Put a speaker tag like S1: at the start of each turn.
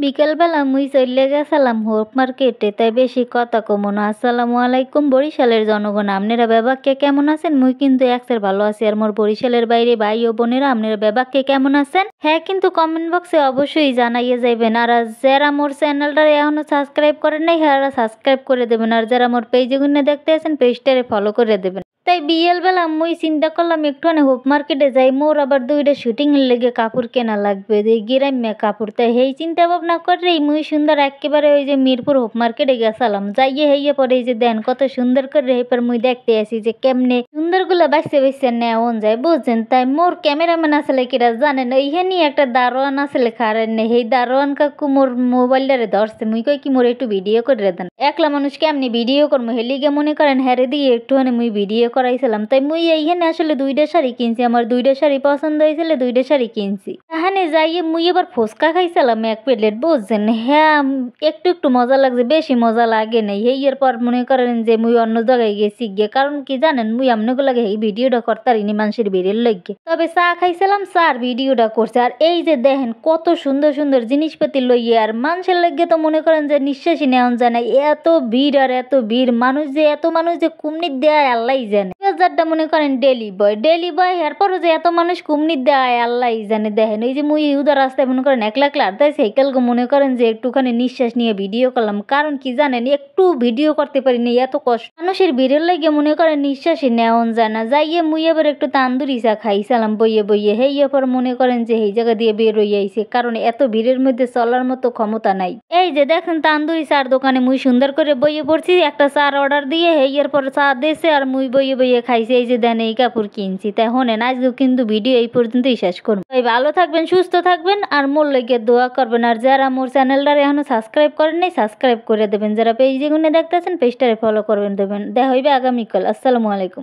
S1: বিকেলবেলা মুই চইলে গেছিলাম হোপ মার্কেটে, তাই বেশি কথা কমু না। আসসালামু আলাইকুম বরিশালের জনগণ, আপনারা বেবাককে কেমন আছেন? মুই কিন্তু একসের ভালো আছি। আর মোর বরিশালের বাইরে ভাই ও বোনেরা আপনারা বেবাককে কেমন আছেন? হ্যাঁ, কিন্তু কমেন্ট বক্সে অবশ্যই জানাইয়ে যাইবেন। আর যারা মোর চ্যানেলটা এখনো সাবস্ক্রাইব করেন নাই যারা সাবস্ক্রাইব করে দেবেন। আর যারা মোর পেজে গুনে দেখতে আছেন পেজটারে ফলো করে দেবেন। তাই বিয়েলবেলা মুই চিন্তা করলাম একটুখানি হোপ মার্কেটে যাই, মোর আবার দুইটা শুটিং এর লেগে কাপড় কেনা লাগবে, যে গিরাম্যা কাপড়। তাই সেই চিন্তা ভাবনা করেই মুই সুন্দর একেবারে ওই যে মিরপুর হোপ মার্কেটে গেছিলাম। যাইয়ে হেইয়ে পরে এই যে দেন কত সুন্দর করে এরপর মুই দেখতে আসি যে কেমনে সুন্দরগুলো বাইসে বাইসে নেওয়া যায়, বুঝছেন? তাই মোর ক্যামেরাম্যান আসলে কিরা জানেন, এইখানে একটা দারোয়ান আসলে খারেন নেই, সেই দারোয়ান কাকু মোর মোবাইলটারে ধরছে। মুই কই কি মোর একটু ভিডিও করে দেন, একলা মানুষ কেমনি ভিডিও করবো, হেলিগে মনে করেন হ্যারে দিয়ে একটুখানি মুই ভিডিও করাইছিলাম। তাই মুই এইখানে আসলে দুইটা শাড়ি কিনছি, আমার দুইটা শাড়ি পছন্দ হয়েছিল, দুইটা শাড়ি কিনছি। এখানে যাইয়ে মুই এবার ফুচকা খাইছিলাম 1 প্লেট, বুঝছেন? হ্যাঁ, একটু একটু মজা লাগছে, বেশি মজা লাগে নাই। এর পর মনে করেন যে মুই অন্য জায়গায় গেছি গিয়ে, কারণ কি জানেন, মুই আপনাকে লাগে এই ভিডিওটা করতারিনি মানুষের ভিড়ের লইগে, তবে চা খাইছিলাম, চার ভিডিওটা করছে। আর এই যে দেখেন কত সুন্দর সুন্দর জিনিসপাতি লইয়ে, আর মানুষের লইগে তো মনে করেন যে নিঃশ্বাসই নেওয়া যায় না, এত ভিড় আর এত ভিড়, মানুষ যে এত মানুষ যে কুমনির দেয় আল্লাহ জানে। বাজারটা মনে করেন ডেলি বয় এরপরও যে এত মানুষ কুমনির দেয় আল্লাহ জানে। দেখেন এই যে মুই ইহুদা রাস্তায় মনে করেন একলা একলা তাই সাইকেলকে মনে করেন যে একটুখানি নিঃশ্বাস নিয়ে ভিডিও করলাম, কারণ কি জানেন, একটু ভিডিও করতে পারিনি, এত কষ্ট মানুষের ভিড়ের লাগে মনে করেন নিঃশ্বাসই নেওয়া যায় না। যাইয়ে মুই এবার একটু তান্দুরি চা খাইছিলাম বইয়ে বইয়ে, হেই এরপর মনে করেন যে এই জায়গা দিয়ে বের হয়ে আইছে, কারণ এত ভিড়ের মধ্যে চলার মতো ক্ষমতা নাই। এই যে দেখেন তান্দুরি চার দোকানে মুই সুন্দর করে বইয়ে পড়ছি, একটা চার অর্ডার দিয়ে হেই এরপর চা দিয়েছে আর মুই বইয়ে বইয়ে খাইছি। এই যে দেন এই কাপড় কিনছি। তাই হনেন আজকেও কিন্তু ভিডিও এই পর্যন্তই শেষ করুন। তাই ভালো থাকবেন, সুস্থ থাকবেন, আর মোর লইগে দোয়া করবেন। আর যারা মোর চ্যানেলটারে এখনো সাবস্ক্রাইব করেন নাই সাবস্ক্রাইব করে দেবেন, যারা পেজে গুনে দেখতেছেন পেজটারে ফলো করবেন দেবেন। দেখা হইবে আগামীকাল। আসসালামু আলাইকুম।